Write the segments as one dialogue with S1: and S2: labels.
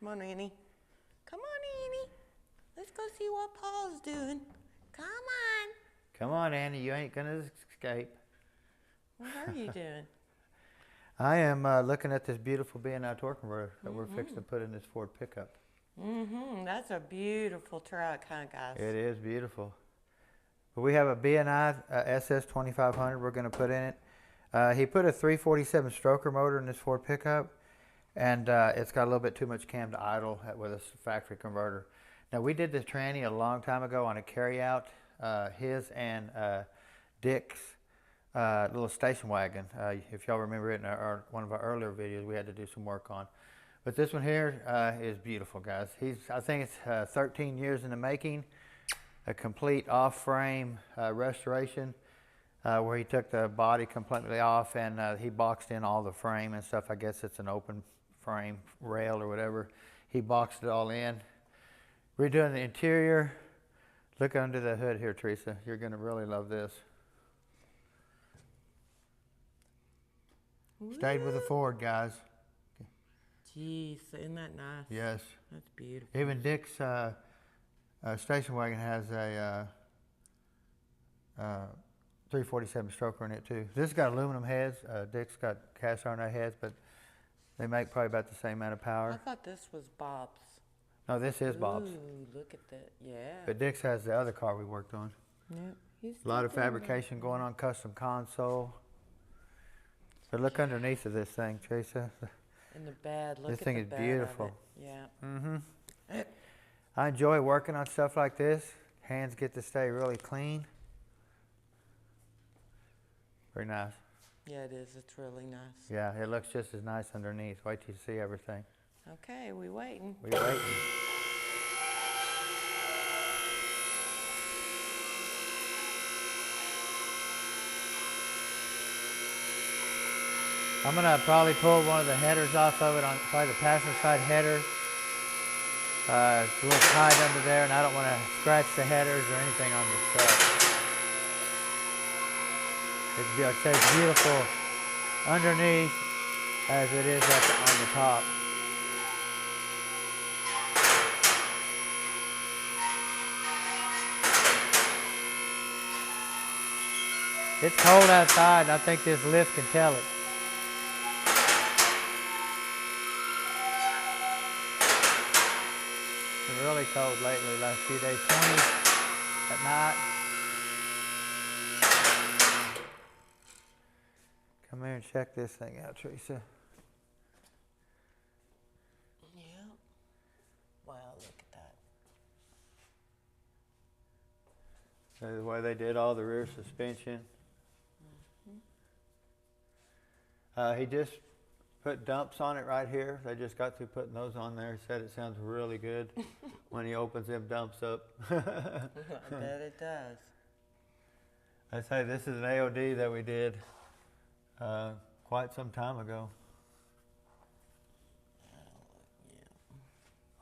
S1: Come on, Annie. Come on, Annie. Let's go see what Paul's doing. Come on.
S2: Come on, Annie. You ain't gonna escape.
S1: What are you doing?
S2: I am looking at this beautiful B&I torque converter that we're fixing to put in this Ford pickup.
S1: That's a beautiful truck, huh, guys?
S2: It is beautiful. But we have a B&I SS 2500 we're going to put in it. He put a 347 stroker motor in this Ford pickup, and it's got a little bit too much cam to idle with a factory converter. Now, we did this tranny a long time ago on a carryout, his and Dick's little station wagon. If y'all remember it in one of our earlier videos, we had to do some work on. But this one here is beautiful, guys. I think it's 13 years in the making. A complete off-frame restoration where he took the body completely off and he boxed in all the frame and stuff. I guess it's an open frame rail or whatever. He boxed it all in. Redoing the interior. Look under the hood here, Teresa. You're going to really love this. Stayed with the Ford, guys.
S1: Jeez, isn't that nice?
S2: Yes.
S1: That's beautiful.
S2: Even Dick's station wagon has a 347 stroker in it too. This has got aluminum heads. Dick's got cast iron heads, but they make probably about the same amount of power.
S1: I thought this was Bob's.
S2: No, this is Bob's.
S1: Ooh, look at that. Yeah.
S2: But Dick's has the other car we worked on.
S1: Yep.
S2: A lot of fabrication going on, custom console. But look underneath of this thing, Teresa.
S1: In the bed, look
S2: this
S1: at
S2: thing
S1: the
S2: is
S1: bed
S2: beautiful.
S1: of it. Yeah.
S2: I enjoy working on stuff like this. Hands get to stay really clean. Very nice.
S1: Yeah, it is. It's really nice.
S2: Yeah, it looks just as nice underneath. Wait till you see everything.
S1: Okay, we waiting.
S2: We waiting. I'm gonna probably pull one of the headers off of it on probably the passenger side header. It's a little tight under there, and I don't want to scratch the headers or anything on the truck. It's beautiful underneath as it is on the top. It's cold outside, and I think this lift can tell it. It's been really cold lately, last few days, 20 at night. Come here and check this thing out, Teresa.
S1: Yeah. Wow, look at that.
S2: So the way they did all the rear suspension. He just put dumps on it right here. They just got through putting those on there. He said it sounds really good when he opens them dumps up.
S1: I bet it does.
S2: I say this is an AOD that we did quite some time ago.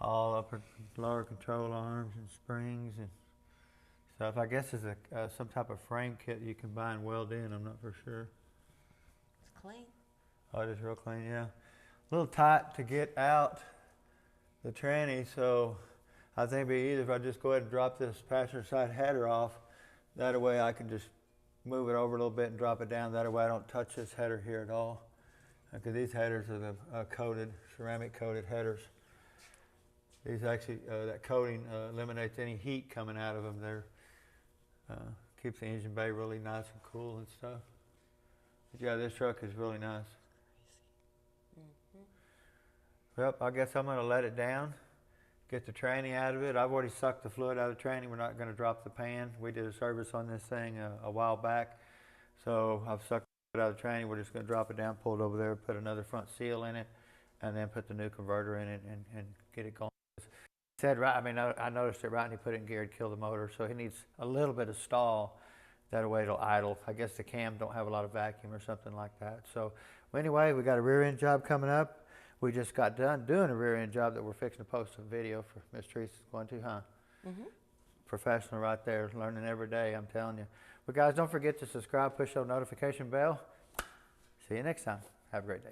S2: All upper lower control arms and springs and stuff. I guess it's some type of frame kit you can buy and weld in. I'm not for sure.
S1: It's clean.
S2: Oh, it is real clean, yeah. A little tight to get out the tranny, so I think it'd be easier if I just go ahead and drop this passenger side header off. That way I can just move it over a little bit and drop it down. That way I don't touch this header here at all. Because these headers are the ceramic coated headers. These actually, that coating eliminates any heat coming out of them. Keeps the engine bay really nice and cool and stuff. But yeah, this truck is really nice. Yep, I guess I'm going to let it down, get the tranny out of it. I've already sucked the fluid out of the tranny. We're not going to drop the pan. We did a service on this thing a while back. So I've sucked it out of the tranny. We're just going to drop it down, pull it over there, put another front seal in it, and then put the new converter in it and get it going. Said right, I mean, I noticed it right when he put it in gear, it'd kill the motor. So he needs a little bit of stall. That way it'll idle. I guess the cam don't have a lot of vacuum or something like that. So anyway, we got a rear end job coming up. We just got done doing a rear end job that we're fixing to post a video for Miss Teresa's going to, huh? Professional right there, learning every day, I'm telling you. But guys, don't forget to subscribe, push the notification bell. See you next time. Have a great day.